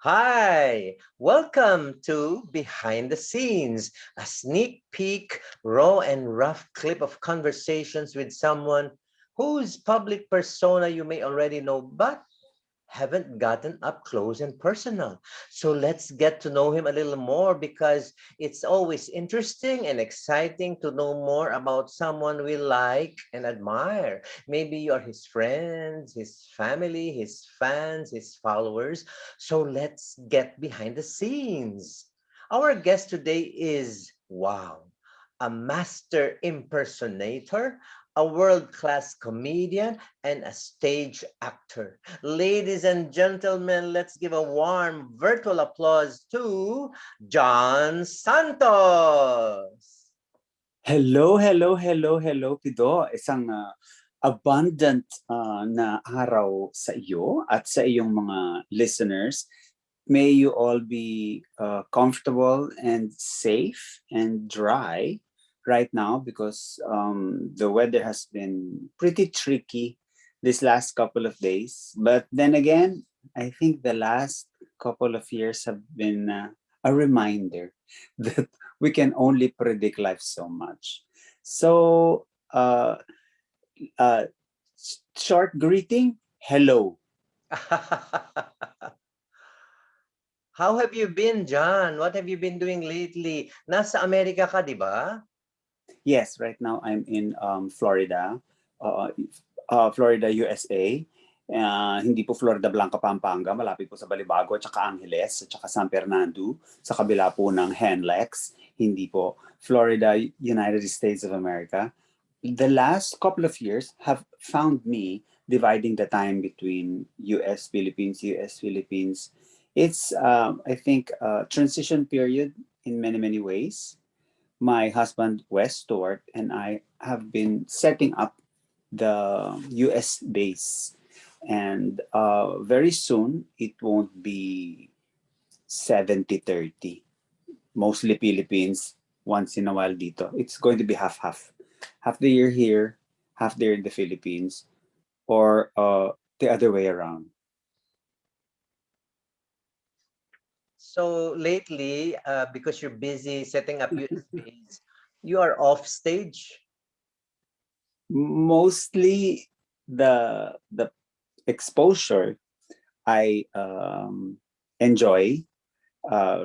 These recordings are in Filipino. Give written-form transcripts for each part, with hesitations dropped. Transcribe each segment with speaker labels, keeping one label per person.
Speaker 1: Hi, welcome to Behind the Scenes, a sneak peek, raw and rough clip of conversations with someone whose public persona you may already know, but haven't gotten up close and personal. So let's get to know him a little more because it's always interesting and exciting to know more about someone we like and admire. Maybe you're his friends, his family, his fans, his followers. So let's get behind the scenes. Our guest today is, wow, a master impersonator, a world class comedian, and a stage actor. Ladies and gentlemen, let's give a warm virtual applause to John Santos.
Speaker 2: Hello, Pido. Isang abundant na araw sa iyo at sa iyong mga listeners. May you all be comfortable and safe and dry right now because the weather has been pretty tricky this last couple of days. But then again, I think the last couple of years have been a reminder that we can only predict life so much. So, uh, short greeting, hello.
Speaker 1: How have you been, John? What have you been doing lately? Nasa Amerika ka, di ba?
Speaker 2: Yes, right now I'm in Florida, uh, Florida, USA. Hindi po Florida Blanca, Pampanga, malapit po sa Balibago at saka Angeles at saka San Fernando, sa kabila po ng Henlex. Hindi po Florida, United States of America. The last couple of years have found me dividing the time between US, Philippines, US, Philippines. It's, I think, a transition period in many, many ways. My husband, Wes Stewart, and I have been setting up the US base. And very soon, it won't be 70-30. Mostly Philippines, once in a while dito. It's going to be half-half. Half the year here, half the year in the Philippines, or the other way around.
Speaker 1: So lately, because you're busy setting up USBs, you are off stage.
Speaker 2: Mostly the exposure I enjoy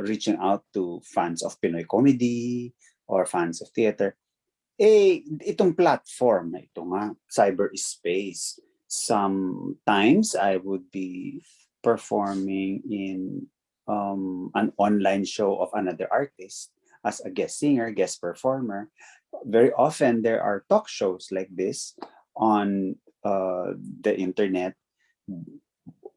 Speaker 2: reaching out to fans of Pinoy comedy or fans of theater. Itong platform na ito nga, cyberspace. Sometimes I would be performing in an online show of another artist as a guest singer, guest performer. Very often there are talk shows like this on the internet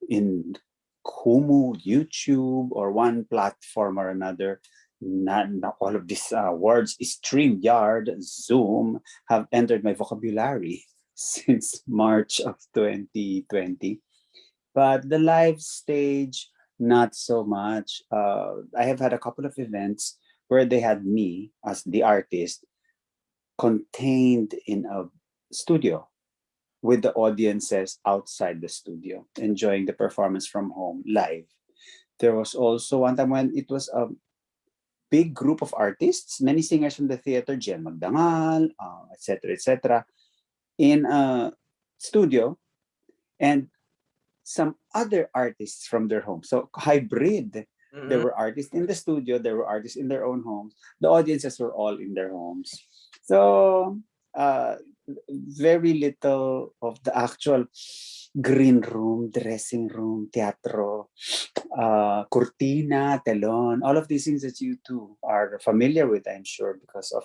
Speaker 2: in Kumu, YouTube, or one platform or another. Not all of these words, StreamYard, Zoom, have entered my vocabulary since March of 2020. But the live stage, not so much. I have had a couple of events where they had me as the artist contained in a studio with the audiences outside the studio, enjoying the performance from home live. There was also one time when it was a big group of artists, many singers from the theater, Jen Magdangal, etc., etc., in a studio, and some other artists from their home. So hybrid. There
Speaker 1: Mhm.
Speaker 2: were artists in the studio, there were artists in their own homes. The audiences were all in their homes. So very little of the actual green room, dressing room, teatro, cortina, telon, all of these things that you too are familiar with, I'm sure, because of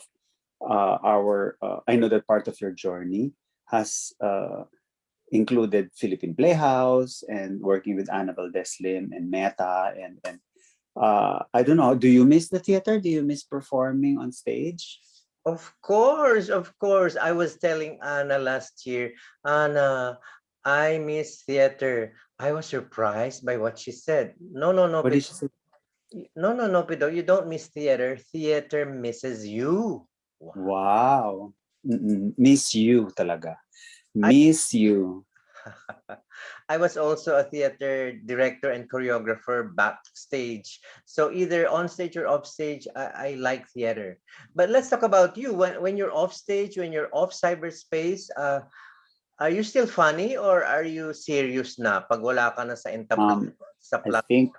Speaker 2: I know that part of your journey has included Philippine Playhouse and working with Annabelle Deslim and Meta and I don't know. Do you miss the theater? Do you miss performing on stage?
Speaker 1: Of course, of course. I was telling Anna last year, Anna, I miss theater. I was surprised by what she said. No, no, no,
Speaker 2: What did she say?
Speaker 1: no, no, no, Pido. You don't miss theater. Theater misses you. Wow.
Speaker 2: Wow. Mm-mm. Miss you talaga.
Speaker 1: I
Speaker 2: Miss you.
Speaker 1: I was also a theater director and choreographer backstage. So either on stage or off stage, I like theater. But let's talk about you. When you're off stage, when you're off cyberspace, are you still funny or are you serious na pag wala ka na sa
Speaker 2: Um,
Speaker 1: sa
Speaker 2: I
Speaker 1: plot?
Speaker 2: think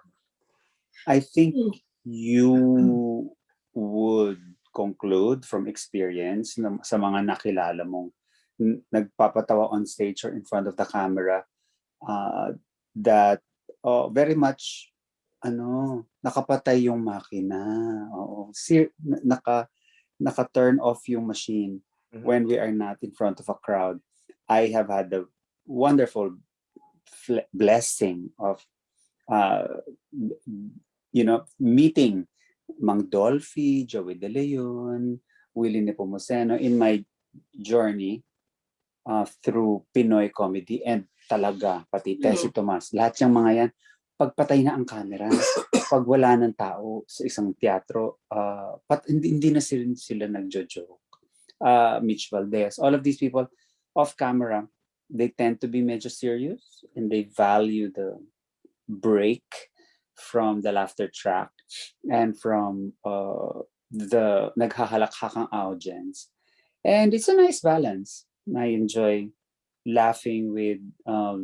Speaker 2: I think you would conclude from experience na sa mga nakilala mong nagpapatawa on stage or in front of the camera, uh, that very much nakapatay yung makina. Oo. Naka-turn off yung machine
Speaker 1: Mhm.
Speaker 2: when we are not in front of a crowd. I have had the wonderful blessing of uh, meeting Mang Dolphy, Joey De Leon, Willie Nepomuceno in my journey through Pinoy comedy, and talaga, pati Tessie Tomas, lahat yung mga yan, pagpatay na ang camera, pag wala ng tao sa isang teatro, hindi na sila nagjo-joke. Mitch Valdez, all of these people off camera, they tend to be major serious and they value the break from the laughter track and from the naghahalakakang audience. And it's a nice balance. I enjoy laughing with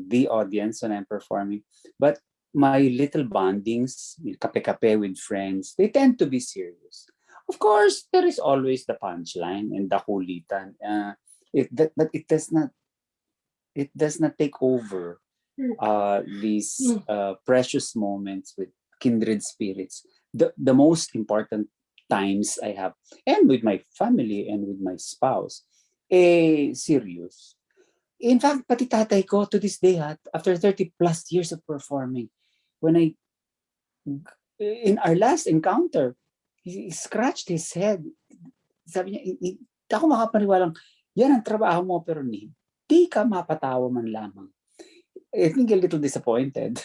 Speaker 2: the audience when I'm performing. But my little bondings, kape-kape with friends, they tend to be serious. Of course, there is always the punchline and the kulitan. But it does not take over these precious moments with kindred spirits. The most important times I have, and with my family and with my spouse, serious. In fact, pati tatay ko to this day, after 30 plus years of performing, when in our last encounter, he scratched his head. Sabi niya, hindi ako makapaniwalang, yan ang trabaho mo, pero hindi ka mapatawa man lamang. I think a little disappointed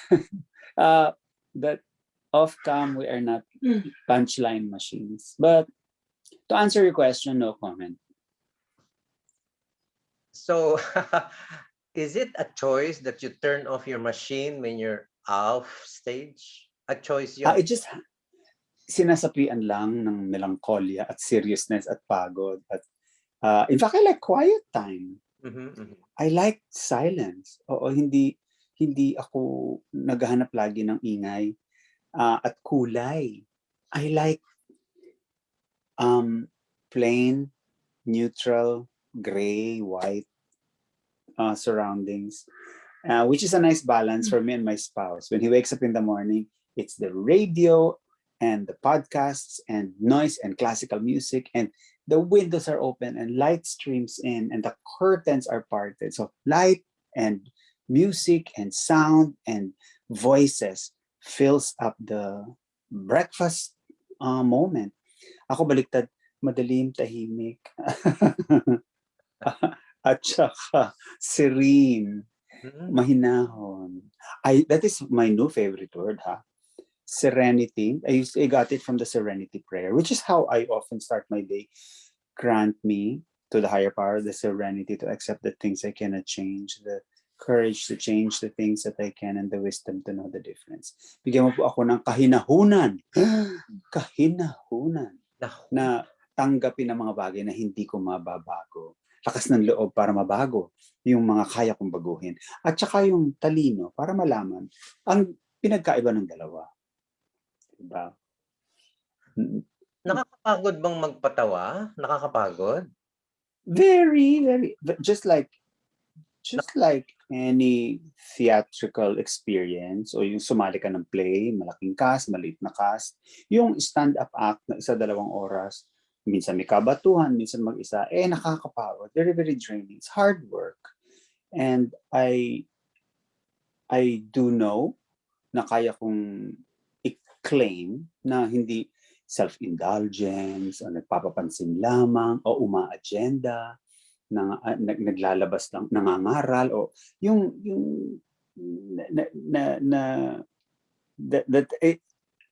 Speaker 2: that off cam we are not punchline machines. But to answer your question, no comment.
Speaker 1: So is it a choice that you turn off your machine when you're off stage? A choice yun.
Speaker 2: It just sinasapian lang ng melancholia at seriousness at pagod. At in fact, I like quiet time.
Speaker 1: Mhm, mhm.
Speaker 2: I like silence. Oo, hindi ako naghahanap lagi ng ingay at kulay. I like plain, neutral, gray, white surroundings, which is a nice balance for me and my spouse. When he wakes up in the morning, it's the radio and the podcasts and noise and classical music, and the windows are open and light streams in and the curtains are parted. So light and music and sound and voices fills up the breakfast moment. Ako baliktad, madilim, tahimik. At saka serene,
Speaker 1: Mhm.
Speaker 2: mahinahon. That is my new favorite word, serenity. I got it from the serenity prayer, which is how I often start my day. Grant me, to the higher power, the serenity to accept the things I cannot change, the courage to change the things that I can, and the wisdom to know the difference. Bigyan mo po ako ng kahinahunan. Kahinahunan
Speaker 1: Naku.
Speaker 2: na tanggapin ang mga bagay na hindi ko mababago. Lakas ng loob para mabago yung mga kaya kong baguhin. At saka yung talino para malaman ang pinagkaiba ng dalawa. Diba?
Speaker 1: Nakakapagod bang magpatawa? Nakakapagod?
Speaker 2: Very, very, just like any theatrical experience o yung sumali ka ng play, malaking cast, maliit na cast, yung stand-up act na isa, 2 oras, minsan may kabatuhan, minsan mag-isa, nakakapagod. Very, very draining. It's hard work. And I do know na kaya kong i-claim na hindi self-indulgence o nagpapapansin lamang o uma-agenda, naglalabas lang, nangangaral o yung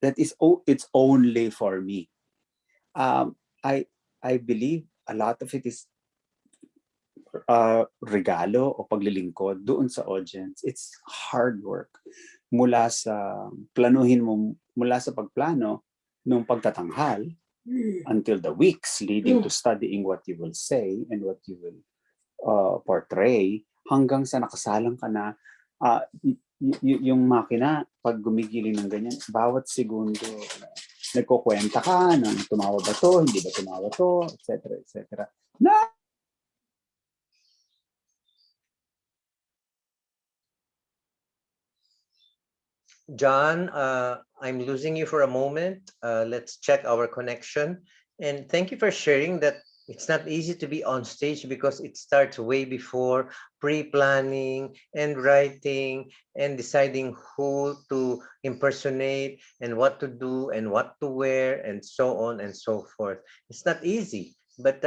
Speaker 2: that is it's only for me. I believe a lot of it is regalo o paglilingkod doon sa audience. It's hard work. Mula sa pagplano nung pagtatanghal until the weeks leading to studying what you will say and what you will portray, hanggang sa nakasalang ka na. Yung makina, pag gumigiling ng ganyan, bawat segundo, nagkukwenta ka ng tumawa ba to, hindi ba tumawa to, etc. etc. Na
Speaker 1: John, I'm losing you for a moment. Let's check our connection. And thank you for sharing that it's not easy to be on stage because it starts way before pre-planning and writing and deciding who to impersonate and what to do and what to wear and so on and so forth. It's not easy, but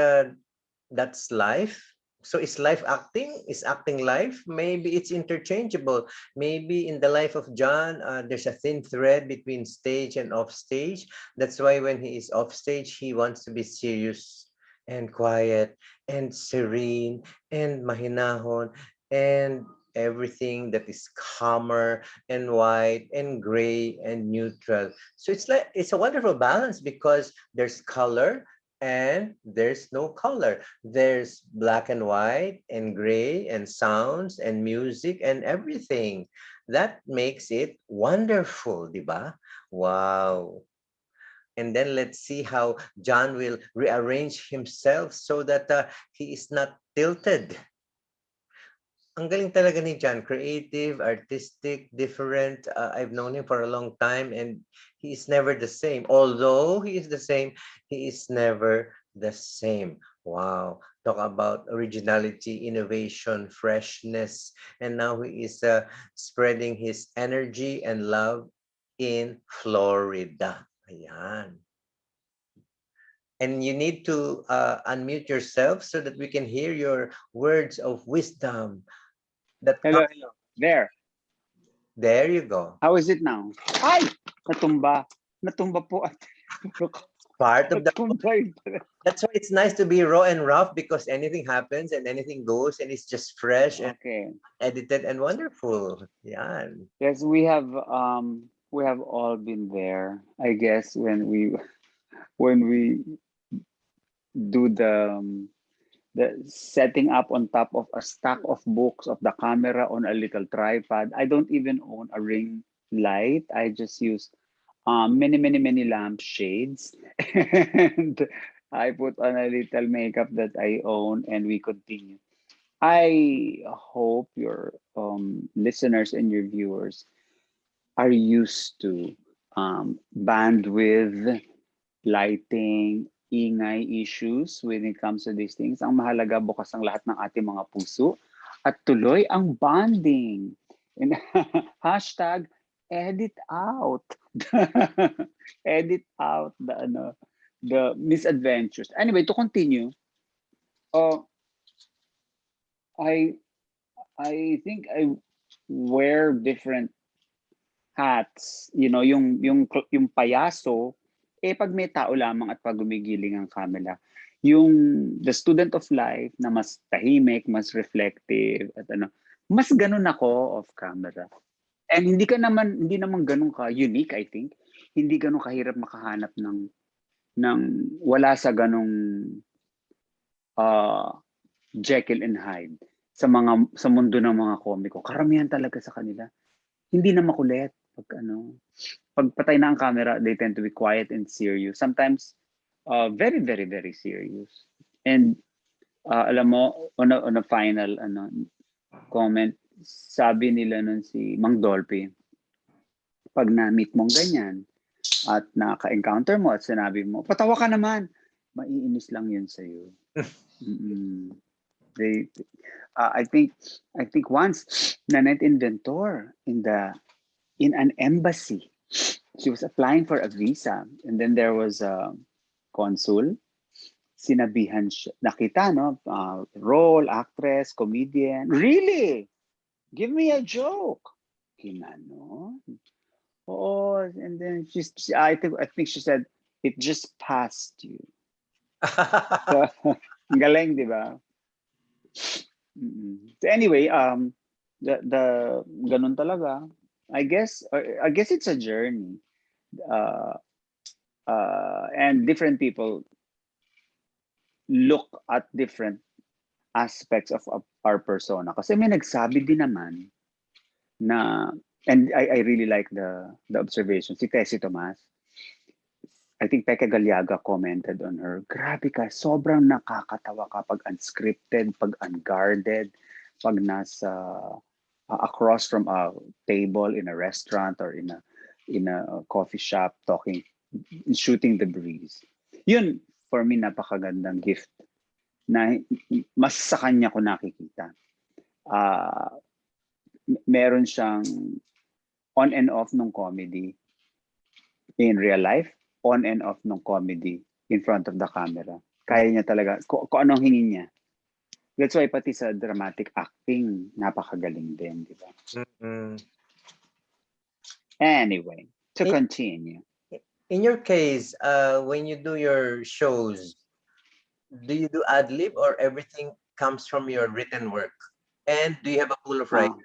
Speaker 1: that's life. So is life acting? Is acting life? Maybe it's interchangeable. Maybe in the life of John, there's a thin thread between stage and off stage. That's why when he is off stage, he wants to be serious and quiet and serene and mahinahon and everything that is calmer and white and gray and neutral. So it's a wonderful balance because there's color and there's no color. There's black and white and gray and sounds and music and everything. That makes it wonderful, di ba? Wow. And then let's see how John will rearrange himself so that he is not tilted. Ang galing talaga ni John, creative, artistic, different. I've known him for a long time and he is never the same. Although he is the same, he is never the same. Wow. Talk about originality, innovation, freshness. And now he is spreading his energy and love in Florida. Ayan. And you need to unmute yourself so that we can hear your words of wisdom.
Speaker 2: hello, hello.
Speaker 1: There you go.
Speaker 2: How is it now? Ay! Natumba. Natumba po.
Speaker 1: Part of the
Speaker 2: Natumba yun.
Speaker 1: That's why it's nice to be raw and rough because anything happens and anything goes and it's just fresh and
Speaker 2: Okay.
Speaker 1: edited and wonderful. Yeah.
Speaker 2: Yes, we have all been there. I guess when we do the setting up on top of a stack of books of the camera on a little tripod. I don't even own a ring light. I just use many lampshades, and I put on a little makeup that I own, and we continue. I hope your listeners and your viewers are used to bandwidth, lighting, ingay issues when it comes to these things. Ang mahalaga, bukas ang lahat ng ating mga puso at tuloy ang bonding. And hashtag, edit out. Edit out the misadventures. Anyway, to continue, uh, I think I wear different hats. You know, yung payaso, pag may tao lamang at pag gumigiling ang camera. Yung the student of life na mas tahimik, mas reflective, at mas ganun ako off camera. And hindi naman ganun ka unique, I think. Hindi ganun kahirap makahanap ng wala sa ganung Jekyll and Hyde sa mundo ng mga komiko. Karamihan talaga sa kanila. Hindi na makulit pag patay na ang camera, they tend to be quiet and serious. Sometimes very serious. And alam mo, on a final comment, sabi nila nun si Mang Dolphy, pag na-meet mong ganyan at naka-encounter mo at sinabi mo, patawa ka naman, maiinis lang yun sa'yo. I think once Nanette Inventor in an embassy, she was applying for a visa, and then there was a consul. Sinabihan siya, nakita role, actress, comedian. Really? Give me a joke. Kinano? Oh, and then I think she said, it just passed you. So, galing, di ba? So anyway, the ganun talaga. I guess it's a journey. Uh, and different people look at different aspects of our persona. Kasi may nagsabi din naman na, and I really like the observation. Si Tessie Tomas, I think Peke Galiaga commented on her, grabe ka, sobrang nakakatawa kapag unscripted, pag unguarded, pag nasa across from a table in a restaurant or in a coffee shop talking, shooting the breeze. Yun, for me, napakagandang gift na mas sa kanya ko nakikita. Meron siyang on and off nung comedy in real life, on and off nung comedy in front of the camera. Kaya niya talaga, kung anong hingin niya. That's why pati sa dramatic acting, napakagaling din, di ba?
Speaker 1: Mm-mm.
Speaker 2: Anyway, to
Speaker 1: In,
Speaker 2: continue.
Speaker 1: in your case, when you do your shows, do you do ad lib or everything comes from your written work? And do you have a pool of
Speaker 2: Ah,
Speaker 1: writing?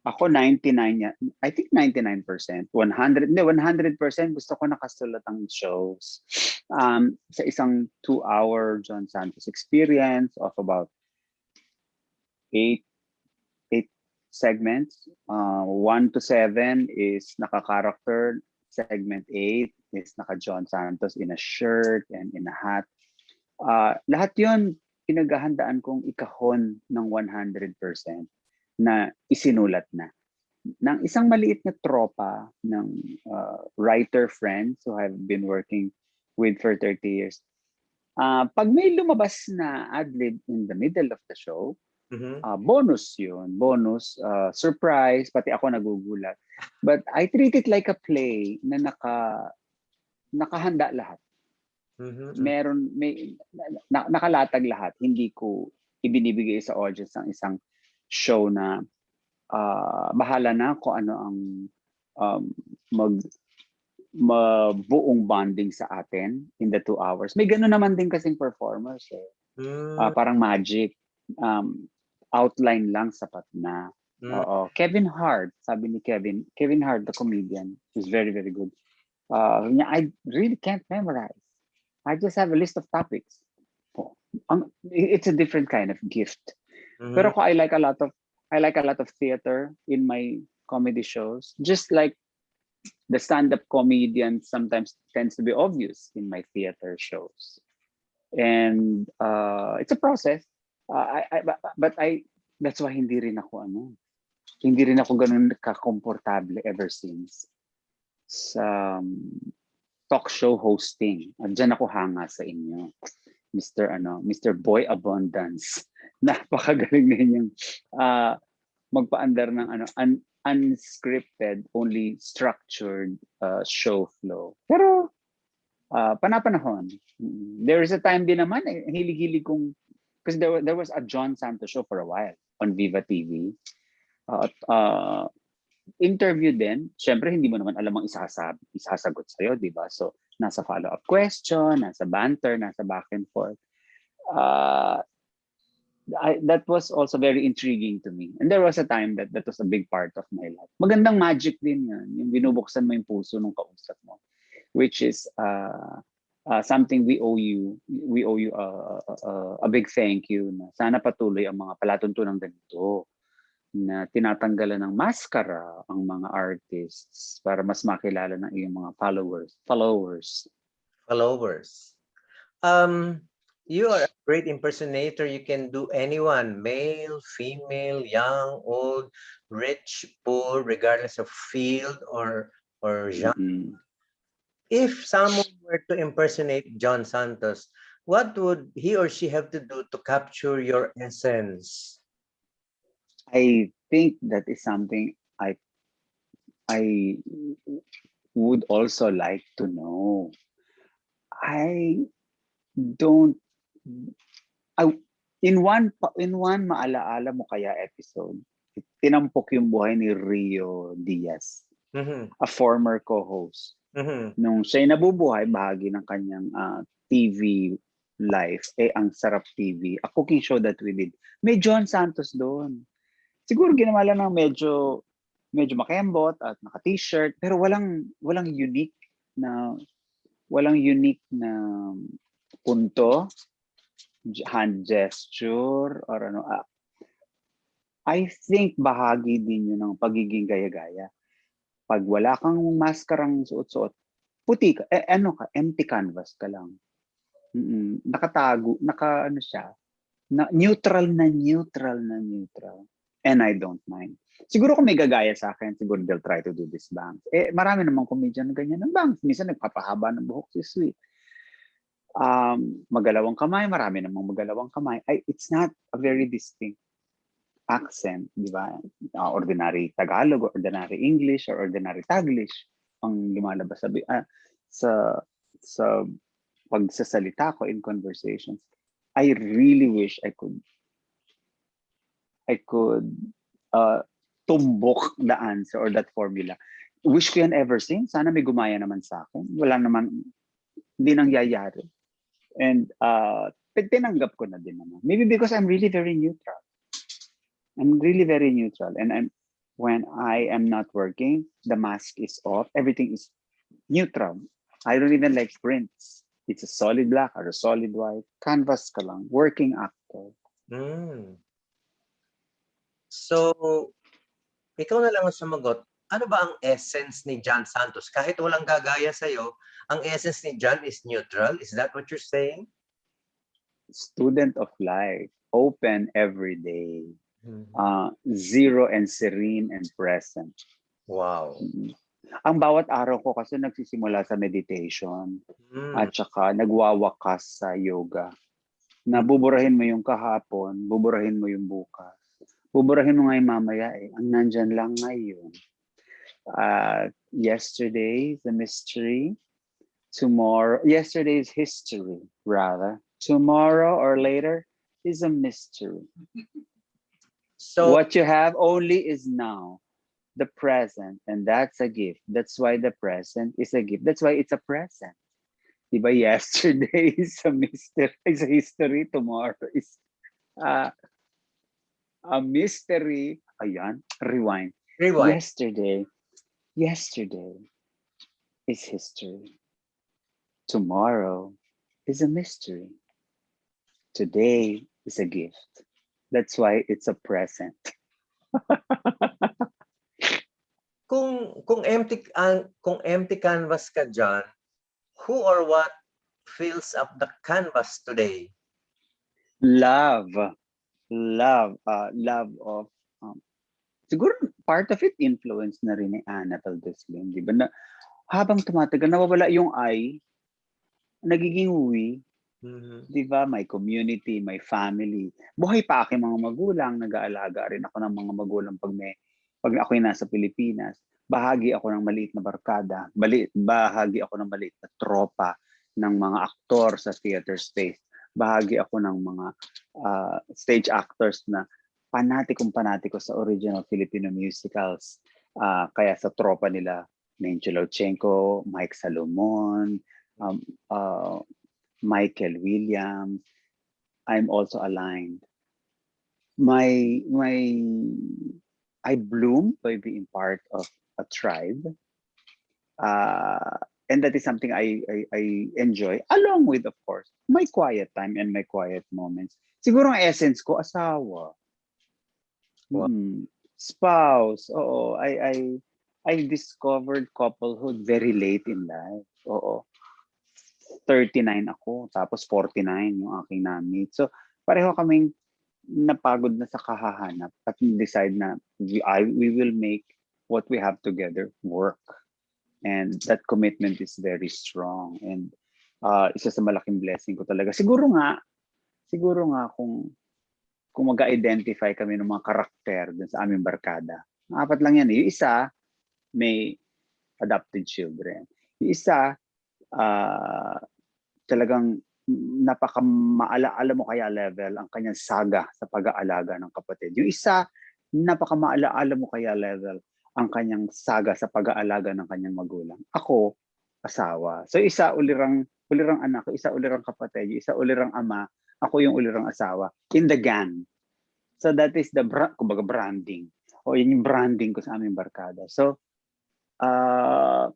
Speaker 2: ako 99 yan. I think 99%. 100, hindi, 100% gusto ko nakasulat ang shows. Sa isang 2-hour John Santos experience of about 8 segments. 1 to 7 is naka-character. Segment 8 is naka-John Santos in a shirt and in a hat. Lahat yun, pinaghahandaan kong ikahon ng 100% na isinulat na. Ng isang maliit na tropa ng writer friends who I've been working with for 30 years. Pag may lumabas na ad-lib in the middle of the show,
Speaker 1: Mm-hmm.
Speaker 2: bonus yun. Bonus, surprise, pati ako nagugulat. But I treat it like a play na nakahanda lahat.
Speaker 1: Mm-hmm.
Speaker 2: Nakalatag lahat. Hindi ko ibinibigay sa audience ng isang show na bahala na kung ano ang um, buong bonding sa atin in the 2 hours. May gano'n naman din kasing performers eh.
Speaker 1: Mm-hmm.
Speaker 2: Parang magic. Outline lang sapat na. Oo. Kevin Hart, sabi ni Kevin Hart, the comedian, is very, very good. I really can't memorize. I just have a list of topics. Oh, it's a different kind of gift. Pero ko I like a lot of theater in my comedy shows. Just like the stand-up comedian sometimes tends to be obvious in my theater shows. And it's a process. But that's why hindi rin ako ganun ka-komportable ever since sa talk show hosting. Diyan ako hanga sa inyo. Mr. Boy Abundance. Napakagaling na yung magpaandar ng unscripted, only structured show flow. Pero panapanahon. There is a time din naman hilig-hilig kong, because there was a John Santos show for a while on Viva TV. Interview din, syempre hindi mo naman alam ang isasagot sa'yo, di ba? So, nasa follow-up question, nasa banter, nasa back and forth. That was also very intriguing to me. And there was a time that was a big part of my life. Magandang magic din yan, yung binubuksan mo yung puso ng kausap mo, which is something we owe you. We owe you a big thank you. Na sana patuloy ang mga palatuntunang ganito na tinatanggalan ng maskara ang mga artists para mas makilala ng iyong mga followers.
Speaker 1: You are a great impersonator. You can do anyone, male, female, young, old, rich, poor, regardless of field or genre.
Speaker 2: Mm-mm.
Speaker 1: If someone were to impersonate John Santos, what would he or she have to do to capture your essence?
Speaker 2: I think that is something I would also like to know. I don't in one maalaala mo kaya episode, tinampok yung buhay ni Rio Diaz, a former co-host. Nung siya nabubuhay, bahagi ng kanyang TV life, ang Sarap TV, a cooking show that we did, may John Santos doon. Siguro ginawa lang ng medyo makembot at naka-t-shirt, pero walang unique na punto, hand gesture, or ano. I think bahagi din yun ng pagiging gaya-gaya. Pag wala kang maskarang suot-suot, puti ka, empty canvas ka lang. Nakatago, ano siya, neutral. And I don't mind. Siguro kung may gagaya sa akin, siguro they'll try to do this bangs. Marami namang comedian na ganyan ng bangs. Minsan nagpapahaba ng buhok si Sweet. Magalawang kamay, marami namang magalawang kamay. It's not a very distinct accent, di ba? Ordinary Tagalog, ordinary English, or ordinary Taglish ang lumalabas sa pagsasalita ko in conversations. I really wish I could tumbok the answer or that formula. Wish ko yan ever since. Sana may gumaya naman sa akin. Wala naman, hindi nangyayari. And tinanggap ko na din naman. Maybe because I'm really very neutral. I'm really very neutral. And when I am not working, the mask is off. Everything is neutral. I don't even like prints. It's a solid black or a solid white. Canvas ka lang. Working actor.
Speaker 1: So, ikaw na lang ang sumagot. Ano ba ang essence ni John Santos? Kahit walang gagaya sa'yo, ang essence ni John is neutral. Is that what you're saying?
Speaker 2: Student of life. Open every day. Zero and serene and present.
Speaker 1: Wow.
Speaker 2: Ang bawat araw ko kasi nagsisimula sa meditation at saka nagwawakas sa yoga. Na buburahin mo yung kahapon, buburahin mo yung bukas. Buburahin mo nga yung mamaya Ang nandyan lang ngayon. Yesterday is a mystery. Yesterday is history, rather. Tomorrow or later is a mystery. So what you have only is now, the present, and that's a gift. That's why the present is a gift. That's why it's a present. Diba, yesterday is a mystery, is a history. Tomorrow is a mystery. Ayan, rewind. Yesterday is history. Tomorrow is a mystery. Today is a gift. That's why it's a present.
Speaker 1: Kung empty canvas ka dyan, who or what fills up the canvas today?
Speaker 2: Love of siguro part of it influence na rin ni Ana Valdez-Lim, di ba? Na habang tumatagal, nawawala yung I, nagiging we. Di ba? My community, my family. Buhay pa aking mga magulang, nag-aalaga rin ako ng mga magulang pag ako'y nasa Pilipinas. Bahagi ako ng maliit na barkada, bahagi ako ng maliit na tropa ng mga aktor sa theater space. Bahagi ako ng mga stage actors na panatiko sa original Filipino musicals. Kaya sa tropa nila, Mencho Lauchenko, Mike Salomon, Michael Williams, I'm also aligned. I bloom by being part of a tribe, and that is something I enjoy, along with, of course, my quiet time and my quiet moments. Siguro ang essence ko, asawa, spouse. Oo, I discovered couplehood very late in life. Oo. 39 ako, tapos 49 yung aking na-meet. So, pareho kaming napagod na sa kahahanap at decide na we will make what we have together work. And that commitment is very strong. And isa sa malaking blessing ko talaga. Siguro nga kung mag-identify kami ng mga karakter dun sa aming barkada. 4 lang yan. Yung isa, may adopted children. Yung isa, talagang napaka-maalaala mo kaya level ang kanyang saga sa pag-aalaga ng kapatid. Yung isa, napaka-maalaala mo kaya level ang kanyang saga sa pag-aalaga ng kanyang magulang. Ako, asawa. So isa ulirang ulirang anak ko, isa ulirang kapatid, isa ulirang ama, ako yung ulirang asawa. In the gang. So that is the kumbaga branding. O yun yung branding ko sa aming barkada. So uh,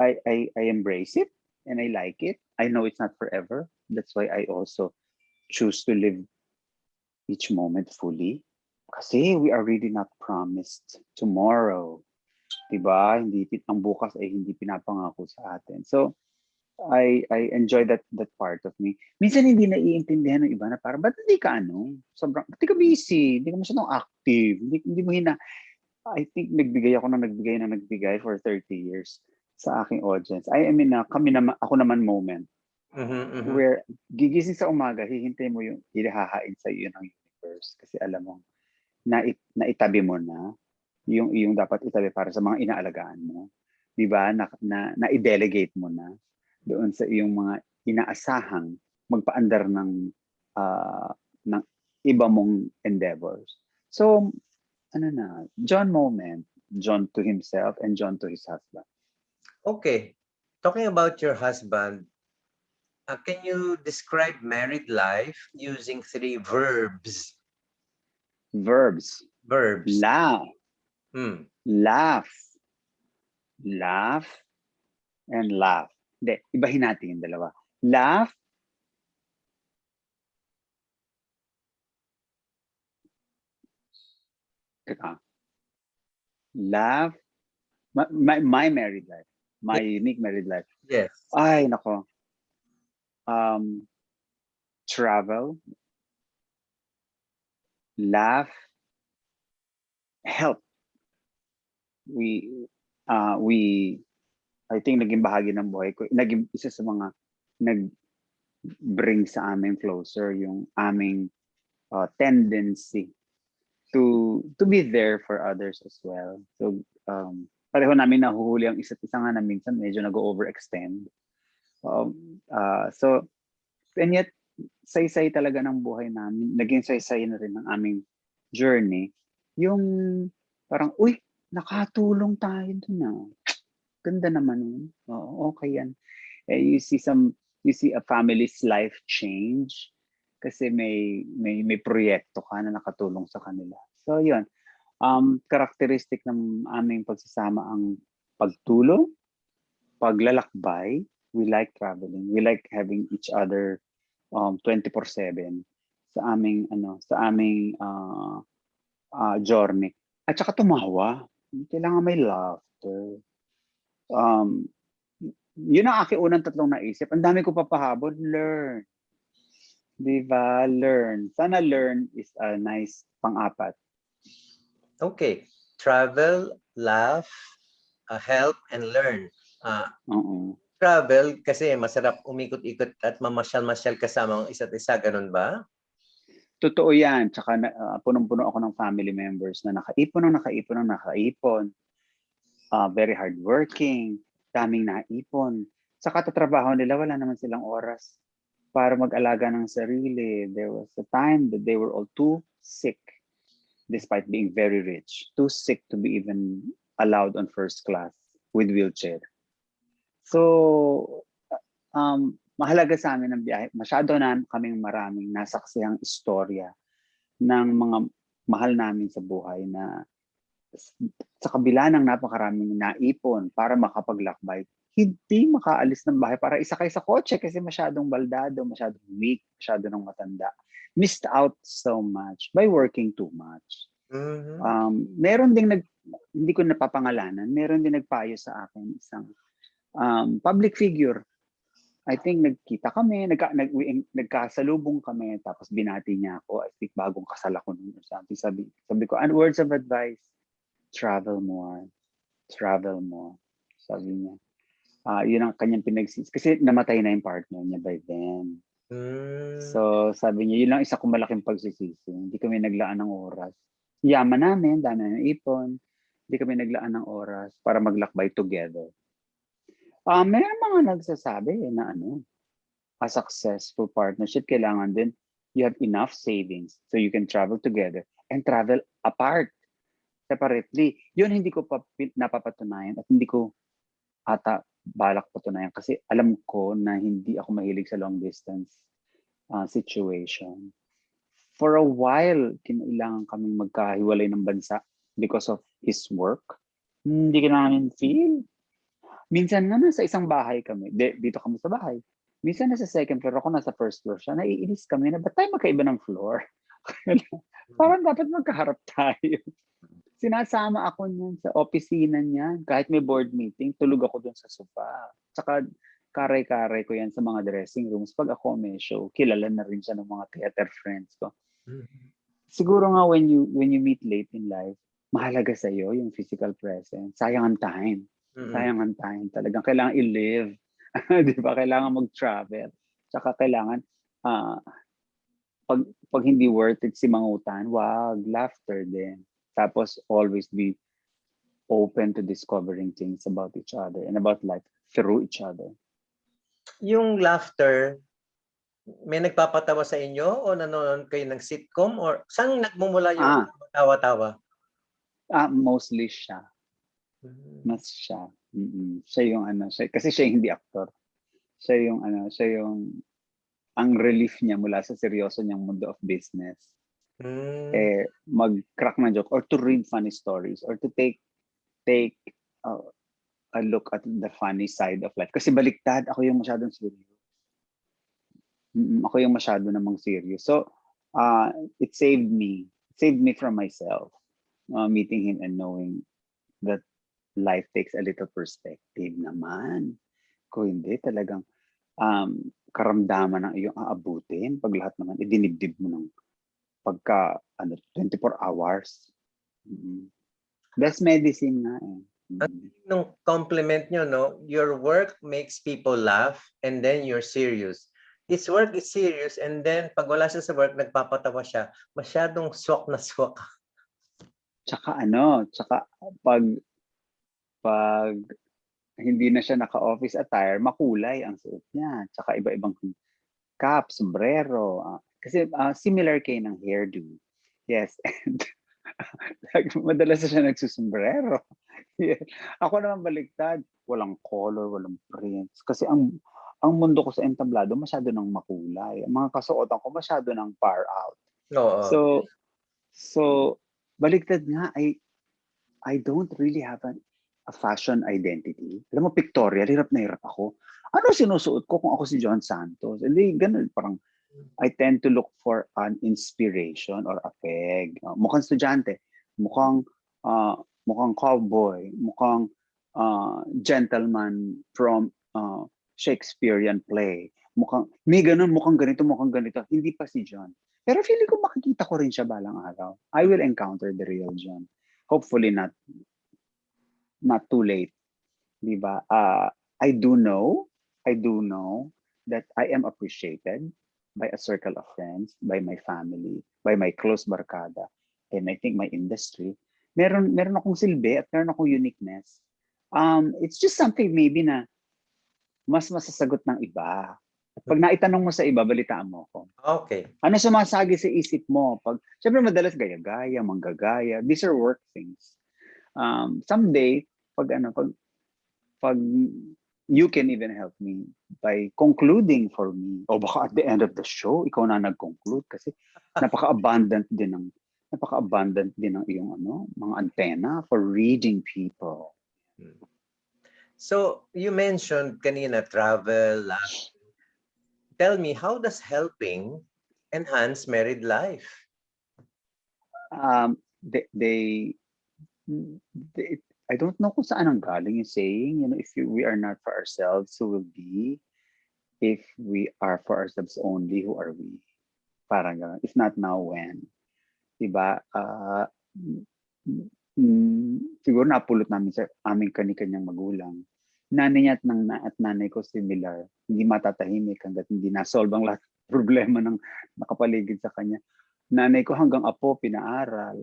Speaker 2: I embrace it and I like it. I know it's not forever. That's why I also choose to live each moment fully. Kasi we are really not promised tomorrow. Diba? Hindi, ang bukas ay hindi pinapangako sa atin. So, I enjoy that part of me. Minsan hindi naiintindihan ng iba na parang, ba't hindi ka sobrang, ba't di ka busy? Hindi ka masyadong active. Hindi mo I think nagbigay for 30 years sa aking audience. I mean, kami naman, ako naman moment where gigising sa umaga, hihintay mo yung ilahahain sa iyo ng universe kasi alam mo naitabi mo na yung dapat itabi para sa mga inaalagaan mo. 'Di ba? Na-delegate mo na doon sa iyong mga inaasahang magpaandar ng iba mong endeavors. So, John moment, John to himself and John to his husband.
Speaker 1: Okay. Talking about your husband, can you describe married life using 3 verbs?
Speaker 2: Verbs.
Speaker 1: Verbs.
Speaker 2: Laugh.
Speaker 1: Hmm.
Speaker 2: Laugh. Laugh. And laugh. Hindi, ibahin natin yung dalawa. Laugh. Laugh. My married life. My unique married life.
Speaker 1: Yes.
Speaker 2: Ay, nako. Travel. Laugh. Help. I think naging bahagi ng buhay ko. Naging isa sa mga nag-bring sa amin closer yung aming tendency to be there for others as well. So, pareho namin nahuhuli ang isa't isa nga na minsan medyo nag-overextend. So, and yet, saysay talaga ng buhay namin. Naging saysay na rin ng aming journey. Yung parang, uy, nakatulong tayo dun . Ganda naman yun. Oo, okay yan. You see a family's life change kasi may proyekto ka na nakatulong sa kanila. So yun, characteristic ng aming pagsasama ang pagtulong, paglalakbay. We like traveling. We like having each other 24/7 sa aming journey. At saka tumawa. Kailangan may laughter. Yun ang aking unang tatlong naisip. Ang dami ko papahabol. Learn. Diba? Learn. Sana learn is a nice pang-apat.
Speaker 1: Okay. Travel, laugh, help, and learn. Travel kasi masarap umikot-ikot at mamasyal-masyal kasama ang isa't isa. Ganun ba?
Speaker 2: Totoo yan. Tsaka punong-puno ako ng family members na nakaipon. Very hardworking. Daming naipon. Sa katatrabaho nila, wala naman silang oras para mag-alaga ng sarili. There was a time that they were all too sick despite being very rich. Too sick to be even allowed on first class with wheelchair. So, mahalaga sa amin ang biyahe. Masyado na kaming maraming nasaksihang istorya ng mga mahal namin sa buhay na sa kabila ng napakaraming naipon para makapaglakbay, hindi makaalis ng bahay para isakay sa kotse kasi masyadong baldado, masyadong weak, masyado ng matanda. Missed out so much by working too much. Meron ding hindi ko napapangalanan, meron din nagpayo sa akin isang public figure. I think nagkita kami, nagkasalubong kami, tapos binati niya ako. I think bagong kasal ako noon or something. Sabi ko, and words of advice, travel more. Travel more. Sabi niya. Yun ang kanyang pinagsis. Kasi namatay na yung partner niya by then. So sabi niya, yun lang isa kong malaking pagsisisi. Hindi kami naglaan ng oras. Yaman namin, dami na ng ipon. Hindi kami naglaan ng oras para maglakbay together. Mayroon mga nagsasabi na a successful partnership, kailangan din you have enough savings so you can travel together and travel apart, separately. Yun hindi ko pa napapatunayan at hindi ko ata balak patunayan kasi alam ko na hindi ako mahilig sa long distance situation. For a while, kinailangan kaming magkahiwalay ng bansa because of his work. Hindi ka namin feel. Minsan nga nasa isang bahay kami. Dito kami sa bahay. Minsan nasa second floor ako, nasa first floor siya. Naiinis kami na, ba't tayo magkaiba ng floor? Parang dapat magkaharap tayo. Sinasama ako niyan sa opisina niya. Kahit may board meeting, tulog ako dun sa sofa. Tsaka karay-karay ko yan sa mga dressing rooms. Pag ako may show, kilala na rin siya ng mga theater friends ko. Siguro nga when you meet late in life, mahalaga sa iyo yung physical presence. Sayang ang time. Sayang ang time. Talagang kailangan i-live. Di ba? Kailangan mag-travel. Tsaka kailangan pag hindi worth it si mangutan, wag, laughter din. Tapos always be open to discovering things about each other and about life through each other.
Speaker 1: Yung laughter, may nagpapatawa sa inyo o nanonood kayo ng sitcom or saan nagmumula yung tawa-tawa?
Speaker 2: Mostly siya. Mas siya. Siya yung kasi siya yung hindi actor. Siya yung ang relief niya mula sa seryoso niyang mundo of business. Mag-crack na joke or to read funny stories or to take a look at the funny side of life. Kasi baliktad, ako yung masyadong serious. Ako yung masyado namang serious. So, it saved me. It saved me from myself. Meeting him and knowing that life takes a little perspective naman. Kung hindi, talagang karamdaman ng iyong aabutin pag lahat naman idinibdib mo ng pagka 24 hours. Best medicine nga eh.
Speaker 1: Nung compliment nyo, no? Your work makes people laugh and then you're serious. His work is serious and then pag wala siya sa work, nagpapatawa siya. Masyadong swak na swak.
Speaker 2: Tsaka pag hindi na siya naka-office attire, makulay ang suot niya. Tsaka iba-ibang cap, sombrero. Kasi similar kay ng hairdo. Yes. And madalas na siya nagsusombrero. Yeah. Ako naman baliktad. Walang color, walang prints. Kasi ang mundo ko sa entablado masyado nang makulay. Ang mga kasuotan ko masyado nang far out.
Speaker 1: Oo.
Speaker 2: So baliktad nga, I don't really have a fashion identity. Alam mo, pictorial, hirap na hirap ako. Ano sinusuot ko kung ako si John Santos? Hindi, ganun. Parang, I tend to look for an inspiration or a peg. Mukhang estudyante, mukhang cowboy, mukhang gentleman from Shakespearean play. May ganun, mukhang ganito. Hindi pa si John. Pero feeling ko makikita ko rin siya balang araw. I will encounter the real John. Hopefully not too late, di ba? I do know that I am appreciated by a circle of friends, by my family, by my close barkada, and I think my industry. Meron akong silbi at meron akong uniqueness. It's just something maybe na mas masasagot ng iba. At pag naitanong mo sa iba, balitaan mo ako.
Speaker 1: Okay.
Speaker 2: Ano sumasagi sa isip mo? Siyempre madalas gaya-gaya, manggagaya. These are work things. Someday, pag you can even help me by concluding for me. O baka at the end of the show, ikaw na nag-conclude kasi napaka-abundant din ng iyong mga antenna for reading people.
Speaker 1: So, you mentioned kanina travel, laughter. Tell me, how does helping enhance married life?
Speaker 2: I don't know kung saan ang galing yung saying, if we are not for ourselves, who will be? If we are for ourselves only, who are we? Parang gano'n. If not now, when? Diba? Siguro napulot namin sa aming kani-kanyang magulang. Nanay niya at nanay ko similar. Hindi matatahimik hanggat hindi nasolve ang lahat ng problema ng nakapaligid sa kanya. Nanay ko hanggang apo pinaaral.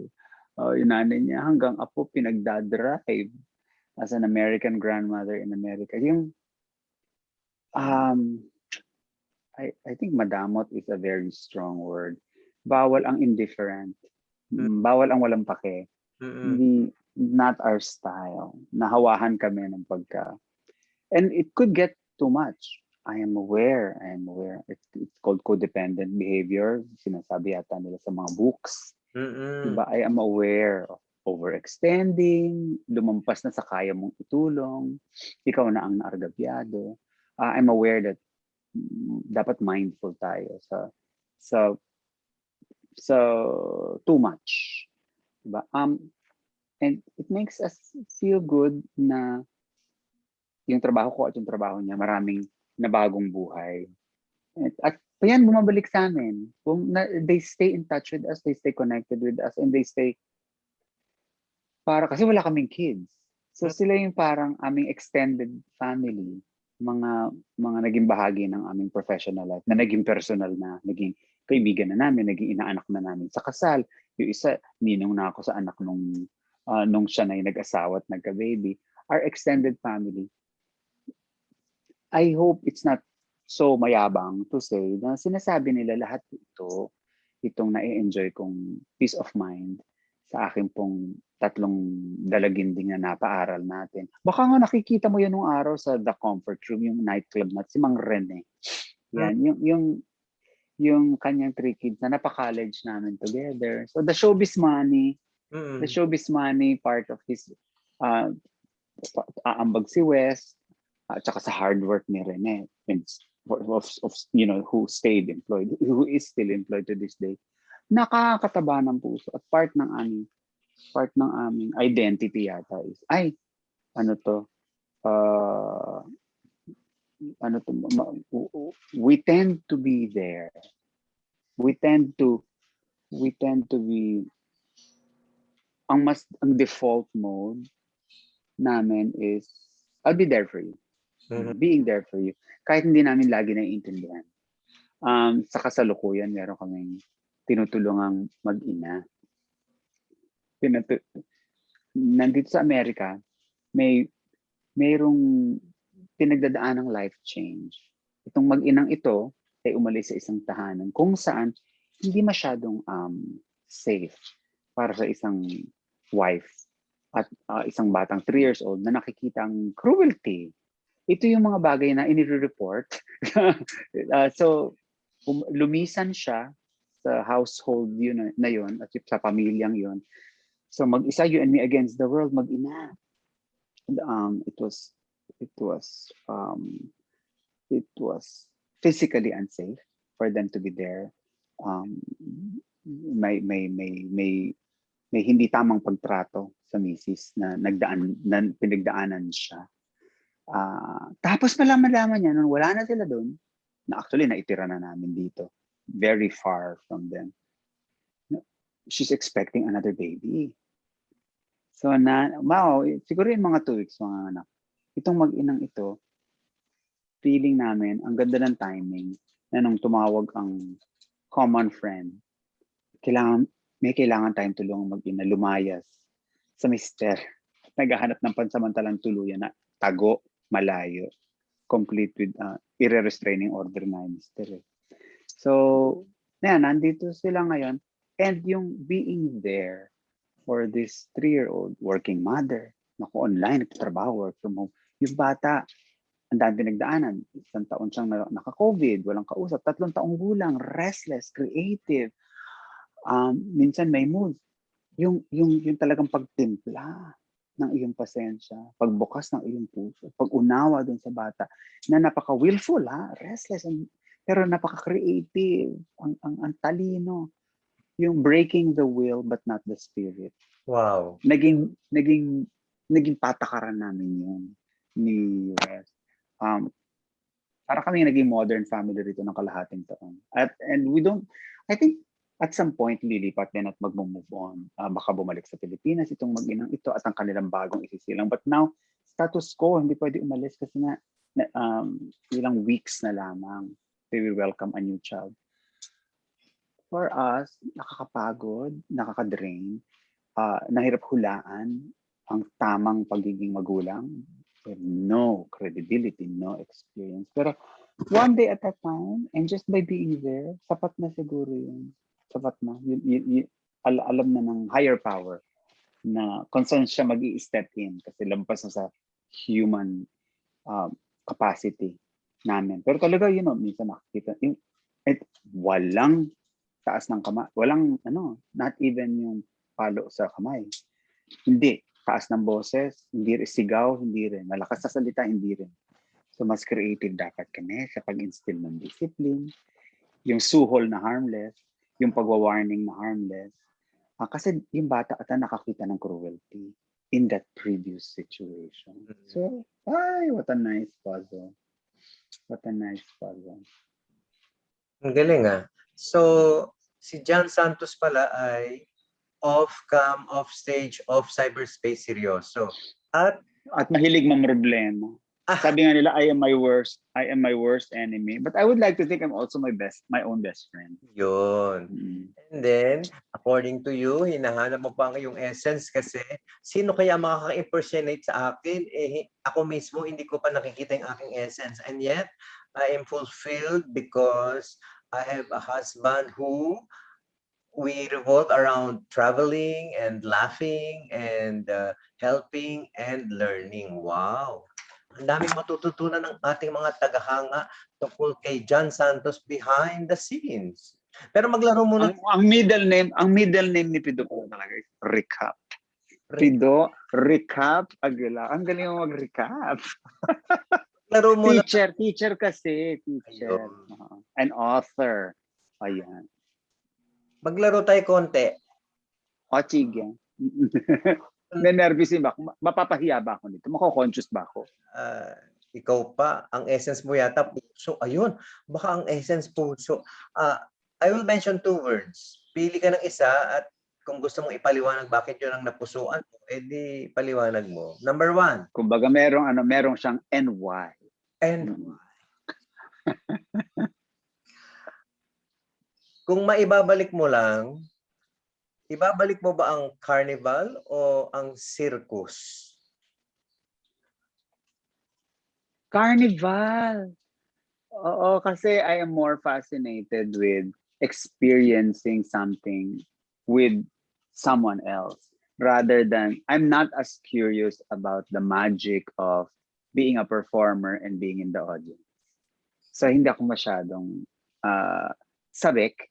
Speaker 2: Yung nanay niya hanggang apo pinagdadrive as an American grandmother in America. Yung I think madamot is a very strong word. Bawal ang indifferent. Bawal ang walang pake. Hindi, not our style. Nahawahan kami ng And it could get too much. I am aware. It's called codependent behavior. Sinasabi yata nila sa mga books.
Speaker 1: Mm.
Speaker 2: Diba? I am aware of overextending, lumampas na sa kaya mong itulong, ikaw na ang naargabyado. I'm aware that dapat mindful tayo sa sa too much. Diba? And it makes us feel good na yung trabaho ko at yung trabaho niya, maraming nabagong buhay. At yan, bumabalik sa amin. They stay in touch with us, they stay connected with us, and they stay, kasi wala kaming kids. So
Speaker 1: Mm.
Speaker 2: sila yung parang aming extended family, mga naging bahagi ng aming professional life, na naging personal na, naging kaibigan na namin, naging inaanak na namin sa kasal. Yung isa, ninong na ako sa anak nung siya na yung nag-asawa at nagka-baby. Our extended family, I hope it's not so mayabang to say na sinasabi nila lahat itong na-enjoy kong peace of mind sa akin pong tatlong dalaginding na napaaral natin. Baka nga nakikita mo yun nung araw sa The Comfort Room, yung nightclub natin, si Mang Rene.
Speaker 1: Mm.
Speaker 2: Yan, yung kanyang 3 kids na napa-college namin together. So the showbiz
Speaker 1: Mm.
Speaker 2: money part of his aambag si West, at saka sa hard work ni Rene, of who stayed employed, who is still employed to this day, nakakataba ng puso at part ng aming identity yata is, ano to, uh, ano to, we tend to be there. We tend to be, ang default mode namin is, I'll be there for you.
Speaker 1: Mhm.
Speaker 2: Being there for you. Kahit hindi namin lagi naiintindihan. Sa kasalukuyan, meron kaming tinutulungang mag-ina. Nandito sa Amerika, mayroong pinagdadaan ng life change. Itong mag-inang ito ay umalis sa isang tahanan kung saan hindi masyadong safe para sa isang wife at isang batang 3 years old na nakikita ang cruelty. Ito yung mga bagay na inire-report. So, lumisan siya sa household yun na yun at sa pamilyang yun. So mag-isa, you and me against the world, mag-ina. It was physically unsafe for them to be there. May hindi tamang pagtrato sa misis na pinagdaanan siya. Tapos malaman niya nung wala na sila doon, na actually naitira na namin dito, very far from them. She's expecting another baby. So siguro yung mga 2 weeks, mga anak. Itong mag-inang ito, feeling namin, ang ganda ng timing na nung tumawag ang common friend, may kailangan tayong tulungan mag-ina, lumayas sa mister. Naghahanap ng pansamantalang tuluyan na tago, malayo, complete with irre-restraining order na mister. So, nandito sila ngayon, and yung being there for this 3-year-old working mother, online, nagtatrabaho, work from home. Yung bata, ang dami pinagdaanan. 1 taon siyang naka-COVID, walang kausap, 3 taong gulang, restless, creative. Minsan may mood. Yung talagang pagtimpla ng iyong pasensya, pagbukas ng iyong puso, pag-unawa dun sa bata, na napaka-willful, restless, pero napaka-creative, ang talino. Yung breaking the will but not the spirit.
Speaker 1: Wow.
Speaker 2: Naging patakaran namin yun ni West. Para kami naging modern family rito ng kalahating taon. And I think at some point lilipat din at mag-move on. Baka bumalik sa Pilipinas itong mag-inang ito at ang kanilang bagong isisilang. But now, status quo, hindi pwede umalis kasi nga ilang weeks na lamang they will welcome a new child. For us, nakakapagod, nakaka-drain, nahirap hulaan ang tamang pagiging magulang. No credibility, no experience. Pero one day at a time, and just by being there, sapat na siguro yun. Sapat na. Alam na ng higher power na kung saan siya mag-i-step in kasi lampas na sa human capacity namin. Pero talaga, minsan nakikita, walang taas ng kamay. Walang, not even yung palo sa kamay. Hindi. Taas ng boses, hindi rin sigaw, hindi rin. Malakas sa salita, hindi rin. So, mas creative dapat kami sa pag-instill ng discipline, yung suhol na harmless, yung pagwa-warning na harmless. Kasi yung bata ata nakakita ng cruelty in that previous situation. So, what a nice puzzle. What a nice puzzle.
Speaker 1: Ang galing So, si John Santos pala ay off-cam, off-stage, off-cyberspace seryoso. At
Speaker 2: mahilig mamroblema. Sabi nga nila, I am my worst enemy. But I would like to think I'm also my own best friend.
Speaker 1: Yun. And then, according to you, hinahanap mo pa ang iyong essence kasi sino kaya makaka-impersonate sa akin? Ako mismo, hindi ko pa nakikita yung aking essence. And yet, I am fulfilled because I have a husband who we revolve around traveling and laughing and helping and learning. Wow! Ang daming matututunan ng ating mga tagahanga tungkol kay John Santos behind the scenes. Pero maglaro muna.
Speaker 2: Ang middle name ni Pido ko talaga is Recap. Pido, Recap, Aguila. Ang galing mo mag-recap.
Speaker 1: Laro muna.
Speaker 2: Teacher kasi. Teacher. An author. Ayan.
Speaker 1: Maglaro tayo konti.
Speaker 2: Sige. Nervous ba ako? Mapapahiya ba ako nito? Mako-conscious ba ako?
Speaker 1: Ikaw pa, ang essence mo yata puso. Ayun, baka ang essence puso. I will mention 2 words. Pili ka ng isa at kung gusto mong ipaliwanag bakit yun ang napusuan mo, edi paliwanag mo. Number 1.
Speaker 2: Kumbaga merong siyang NY.
Speaker 1: NY. Kung maibabalik mo lang, ibabalik mo ba ang carnival o ang circus?
Speaker 2: Carnival! Oo, kasi I am more fascinated with experiencing something with someone else rather than, I'm not as curious about the magic of being a performer and being in the audience. So hindi ako masyadong sabik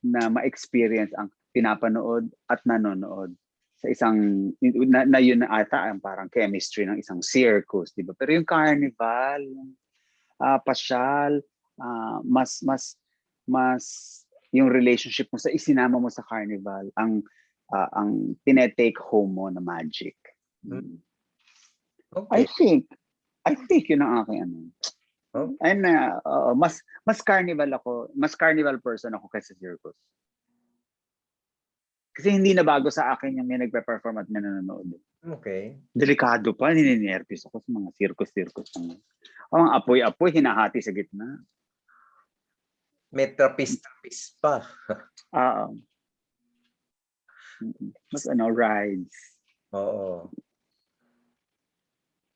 Speaker 2: na ma-experience ang pinapanood at nanonood sa isang na yun na ata ang parang chemistry ng isang circus, di ba? Pero yung carnival, pasyal, mas yung relationship mo sa isinama mo sa carnival ang tinetake home mo na magic. Okay. I think yun ang aking ano. Okay. And mas carnival person ako kaysa circus. Kasi hindi na bago sa akin yung may nagpe-perform at nanonood.
Speaker 1: Okay.
Speaker 2: Delikado pa, nininervous ako sa mga circus. Ang apoy-apoy, hinahati sa gitna.
Speaker 1: May trapis pa.
Speaker 2: Mas rides.
Speaker 1: Oo.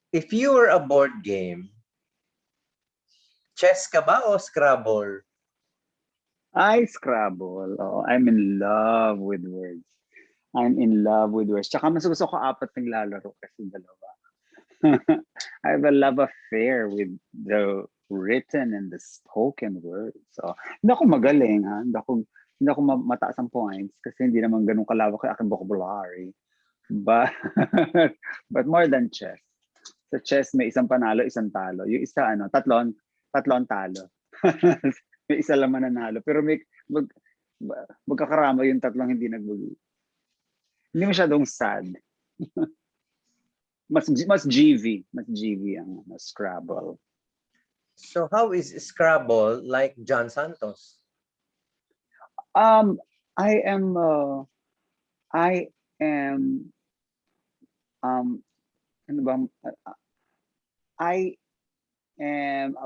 Speaker 1: If you were a board game, chess ka ba o Scrabble?
Speaker 2: Scrabble. Oh, I'm in love with words. Tsaka mas gusto ko 4 naglalaro kasi 2. I have a love affair with the written and the spoken words. So, hindi ako magaling, ha? Hindi ako mataas ang points kasi hindi naman ganun kalawak ang aking vocabulary. But more than chess. Sa chess, may isang panalo, isang talo. Yung isa, tatlon talo. May isa lang mananalo. Pero magkakarama yung tatlong hindi nagbuli. Hindi masyadong sad. mas GV. Mas GV ang Scrabble.
Speaker 1: So how is Scrabble like John Santos?
Speaker 2: I am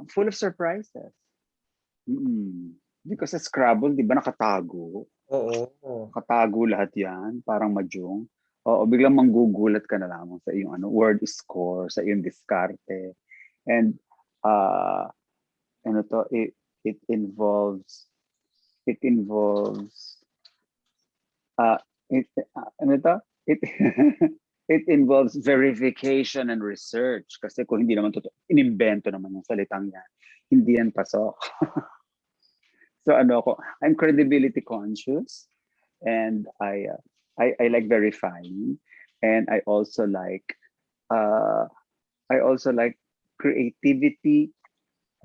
Speaker 2: full of surprises. Because sa Scrabble, di ba nakatago?
Speaker 1: Oo.
Speaker 2: Katago lahat yan, parang mahjong. Oo, biglang manggugulat ka na lamang sa iyong word score, sa iyong diskarte. And it involves it it involves verification and research. Kasi kung hindi naman totoo, inimbento naman yung salitang yan. Hindi yan pasok. So ano ako, I'm credibility conscious, and I like verifying, and uh, I also like creativity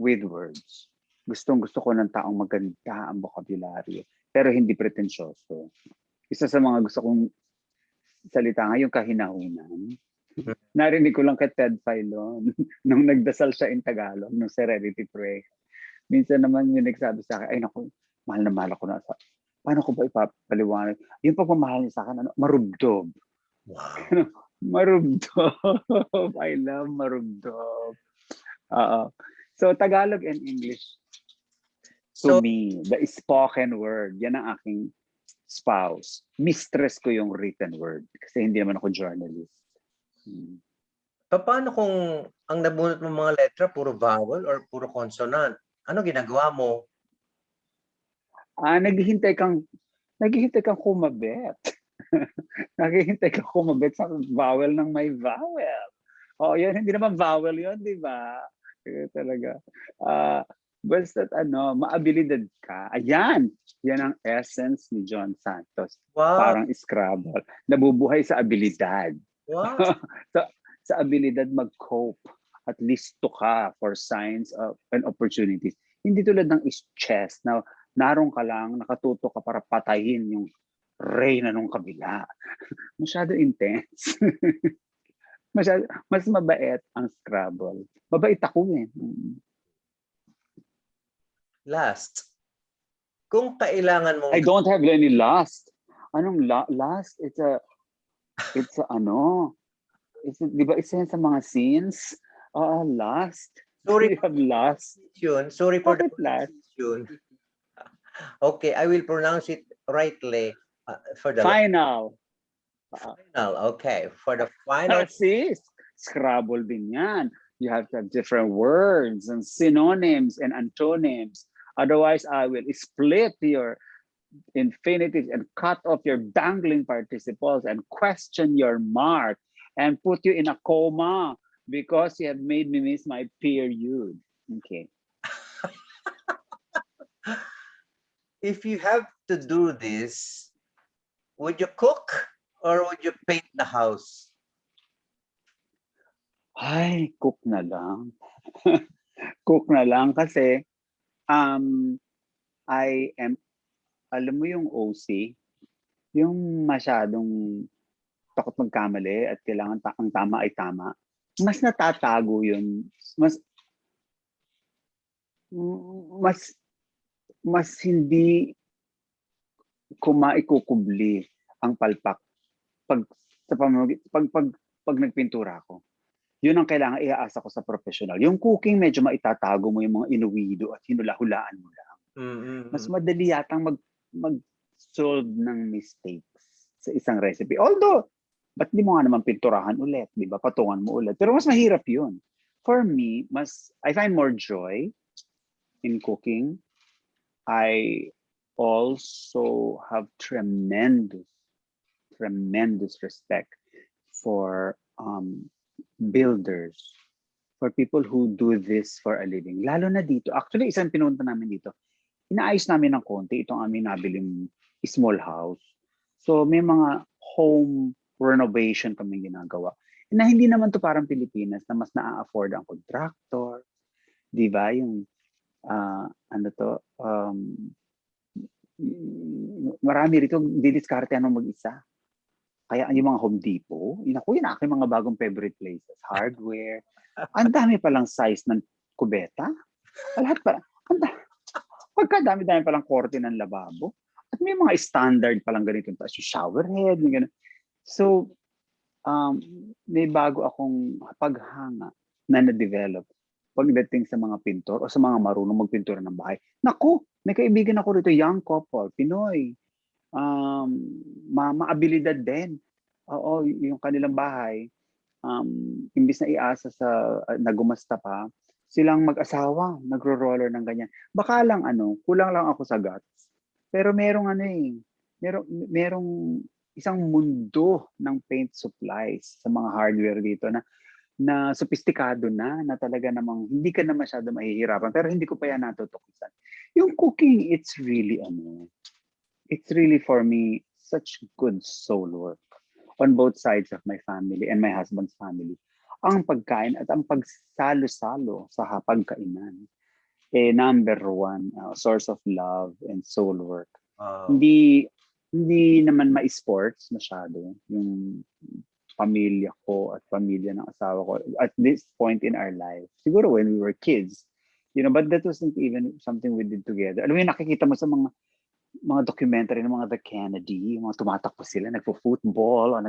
Speaker 2: with words. Gustong-gusto ko ng taong maganda ang vocabulary, pero hindi pretensyoso. Isa sa mga gusto kong salita nga yung kahinahunan. Narinig ko lang kay Ted Filon nung nagdasal siya in Tagalog, nung Serenity Prayer. Minsan naman yung nagsabi sa akin, ay naku, mahal na mahal ako na. Paano ko ba ipapaliwanag? Yung pagmamahal niya sa akin, ano, marubdob.
Speaker 1: Wow.
Speaker 2: Marubdob. I love marubdob. So Tagalog and English, to
Speaker 1: So,
Speaker 2: me, the spoken word, yan ang aking spouse. Mistress ko yung written word kasi hindi naman ako journalist.
Speaker 1: paano kung ang nabunot mo mga letra puro vowel or puro consonant? Ano ginagawa mo?
Speaker 2: Naghihintay kang kumabet. Naghihintay kang kumabet sa vowel ng may vowel. Oh, yun, hindi naman vowel yun, di ba? Talaga. Basta maabilidad ka. Ayan! Yan ang essence ni John Santos.
Speaker 1: Wow.
Speaker 2: Parang Scrabble. Nabubuhay sa abilidad.
Speaker 1: Wow.
Speaker 2: sa abilidad mag-cope. At listo ka for signs and opportunities. Hindi tulad ng chess na naroon ka lang, nakatuto ka para patayin yung reyna nung kabila. Masyado intense. Mas mabait ang Scrabble. Mabait ako eh.
Speaker 1: Last. Kung kailangan mong
Speaker 2: I don't have any last. Anong last? It's a di ba isa yan sa mga scenes? Last.
Speaker 1: sorry
Speaker 2: You have last.
Speaker 1: sorry for the
Speaker 2: Bakit last?
Speaker 1: pronunciation. Okay, I will pronounce it rightly for the
Speaker 2: Final.
Speaker 1: final. Okay, for the final.
Speaker 2: See? Scrabble din yan. You have to have different words and synonyms and antonyms. Otherwise, I will split your infinitives and cut off your dangling participles and question your mark and put you in a coma because you have made me miss my period. Okay.
Speaker 1: If you have to do this, would you cook or would you paint the house?
Speaker 2: Ay, cook na lang. Cook na lang kasi I am, alam mo yung OC, yung masyadong takot magkamali at kailangan ang tama ay tama. Mas natatago yun. Mas hindi ko maikukubli ang palpak pag nagpintura ako. Yun ang kailangan iaasa ko sa professional. Yung cooking, medyo maitatago mo yung mga inuwido at hinula-hulaan mo lang. Mas madali yatang mag-solve ng mistakes sa isang recipe. Although, ba't di mo nga naman pinturahan ulit, di ba? Patungan mo ulit. Pero mas mahirap yun. For me, I find more joy in cooking. I also have tremendous respect for builders, for people who do this for a living. Lalo na dito. Actually, isang pinunta namin dito. Inaayos namin ng konti itong aming nabiling small house. So may mga home renovation kami ginagawa. Na hindi naman to parang Pilipinas na mas na-afford ang contractor. Di ba? Yung marami rito didiskarte mag-isa. Kaya yung mga Home Depot, yun aking mga bagong favorite places. Hardware. Ang dami palang size ng kubeta. Lahat pa. Pagkadami-dami palang korte ng lababo. At may mga standard palang ganito. Yung shower head. Yung ganun. So, may bago akong paghanga na na-develop pagdating sa mga pintor o sa mga marunong magpintura ng bahay. Naku, may kaibigan ako rito, young couple, Pinoy. Maabilidad din. Oo, yung kanilang bahay, imbis na iasa sa nagumasta pa, silang mag-asawa, nagro-roller ng ganyan. Baka lang kulang lang ako sa guts. Pero merong isang mundo ng paint supplies sa mga hardware dito na sophisticado na talaga namang hindi ka na masyado mahihirapan, pero hindi ko pa yan natutuklasan. Yung cooking, it's really for me such good soul work on both sides of my family and my husband's family. Ang pagkain at ang pagsalo-salo sa pagkainan, number one source of love and soul work.
Speaker 1: Wow.
Speaker 2: Hindi naman ma-sports masyado yung pamilya ko at pamilya ng asawa ko at this point in our life. Siguro when we were kids, but that wasn't even something we did together. Alam mo yung nakikita mo sa mga documentary ng mga The Kennedy, yung mga tumatakbo sila, nagpo-football, o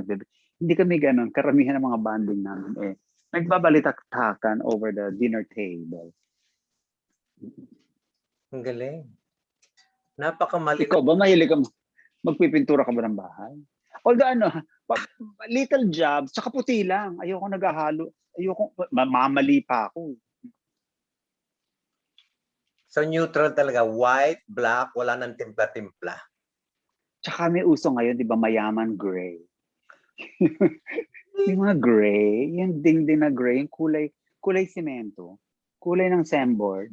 Speaker 2: hindi kami ganun. Karamihan ng mga banding namin nagbabalitaktakan over the dinner table.
Speaker 1: Ang galing. Napakamalinaw.
Speaker 2: Ikaw ba, mahilig ka magpipintura ka ba ng bahay? Although little jobs, tsaka puti lang. Ayoko naghahalo. Mamali pa ako.
Speaker 1: So neutral talaga, white, black, wala nang timpla-timpla.
Speaker 2: Tsaka may uso ngayon, di ba, mayaman gray. Yung mga gray, yung dingding na gray, yung kulay semento, kulay ng sandboard.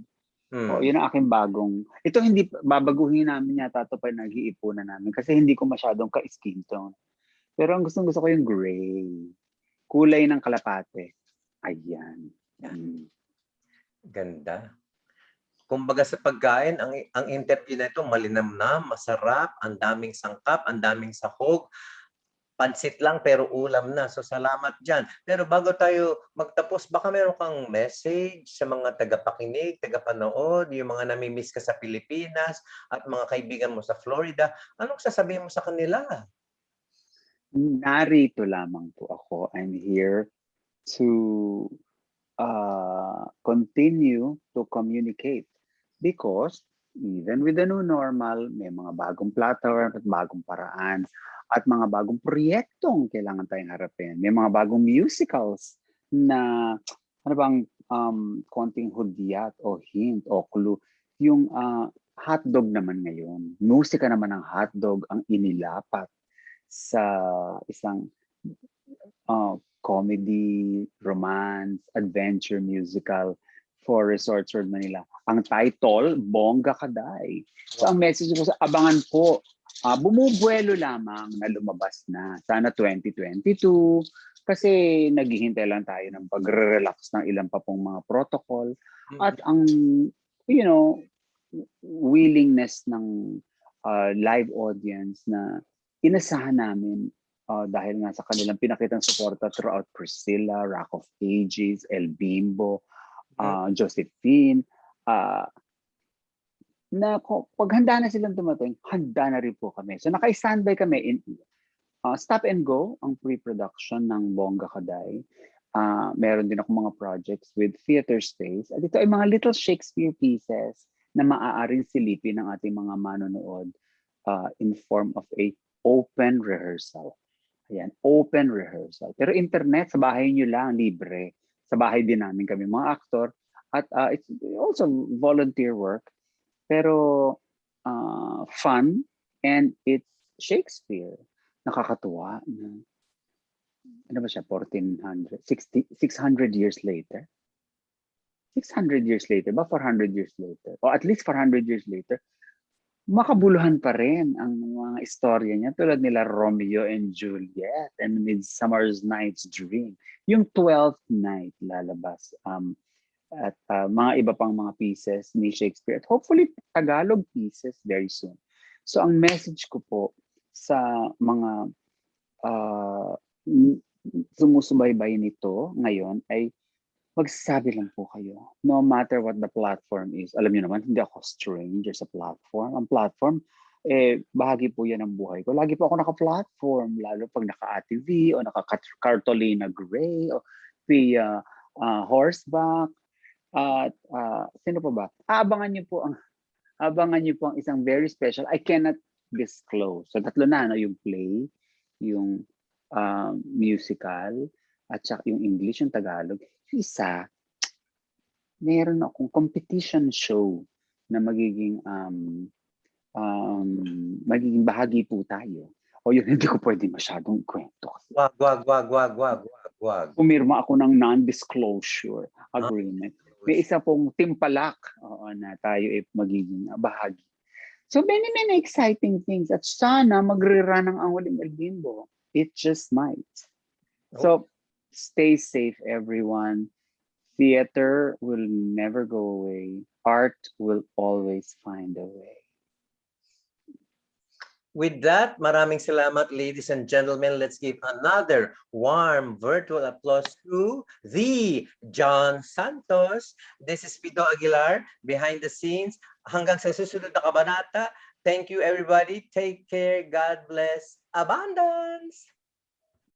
Speaker 2: Yun ang aking bagong. Ito hindi babaguhin namin yata ito pa nag-iipunan namin kasi hindi ko masyadong ka-skin tone. Pero ang gusto ko yung gray. Kulay ng kalapate. Ayan.
Speaker 1: Ganda. Kumbaga sa pagkain, ang interview na ito malinamnam, masarap, ang daming sangkap, ang daming sahog. Pansit lang pero ulam na. So salamat dyan. Pero bago tayo magtapos, baka meron kang message sa mga tagapakinig, tagapanood, yung mga namimiss ka sa Pilipinas at mga kaibigan mo sa Florida. Anong sasabihin mo sa kanila?
Speaker 2: Narito lamang po ako. I'm here to continue to communicate because even with the new normal, may mga bagong platform at bagong paraan at mga bagong proyektong kailangan tayong harapin. May mga bagong musicals na konting hudyat o hint o clue. Yung hotdog naman ngayon, musika naman ng hotdog ang inilapat sa isang comedy, romance, adventure musical for Resorts World Manila. Ang title, Bongga Kaday. So ang message ko sa abangan po, bumubuelo lamang na lumabas na. Sana 2022 kasi naghihintay lang tayo ng pagre-relax ng ilang pa pong mga protocol at ang willingness ng live audience na inasahan namin dahil nga sa kanilang pinakitang suporta throughout Priscilla, Rock of Ages, El Bimbo, Josephine, na pag handa na silang dumating, handa na rin po kami. So naka-standby kami in stop and go ang pre-production ng Bongga Kaday. Meron din ako mga projects with theater space. At ito ay mga little Shakespeare pieces na maaaring silipin ng ating mga manonood in form of a open rehearsal. Ayan, open rehearsal. Pero internet, sa bahay nyo lang, libre. Sa bahay din namin kami mga aktor. At it's also volunteer work. Pero fun and it's Shakespeare. Nakakatuwa. Ano ba siya? 600 years later? 600 years later ba? 400 years later? O at least 400 years later, makabuluhan pa rin ang mga istorya niya tulad nila Romeo and Juliet and Midsummer's Night's Dream. Yung 12th Night lalabas at mga iba pang mga pieces ni Shakespeare at hopefully Tagalog pieces very soon. So ang message ko po sa mga sumusubaybay nito ngayon ay magsasabi lang po kayo, no matter what the platform is. Alam niyo naman, hindi ako stranger sa platform. Ang platform, bahagi po yan ng buhay ko. Lagi po ako naka-platform, lalo pag naka-ATV o naka-Cartolina Gray o via horseback. At sino pa ba? Abangan niyo po ang isang very special, I cannot disclose. So tatlo na, no? Yung play, yung musical, at saka yung English, yung Tagalog. Isa, meron akong competition show na magiging bahagi po tayo. O yun, hindi ko pwede masyadong kwento kasi.
Speaker 1: Wag, wag, wag, wag, wag, wag, wag.
Speaker 2: Pumirma ako ng non-disclosure agreement. May
Speaker 1: Non-disclosure.
Speaker 2: isa pong timpalak na tayo magiging bahagi. So many exciting things at sana magre-run ang Huling El Bimbo. It just might.
Speaker 1: Oh,
Speaker 2: So stay safe, everyone. Theater will never go away. Art will always find a way.
Speaker 1: with that, maraming salamat, ladies and gentlemen. Let's give another warm virtual applause to the John Santos. This is Pido Aguilar, behind the scenes. Hanggang sa susunod na kabanata. Thank you, everybody. Take care. God bless. Abundance.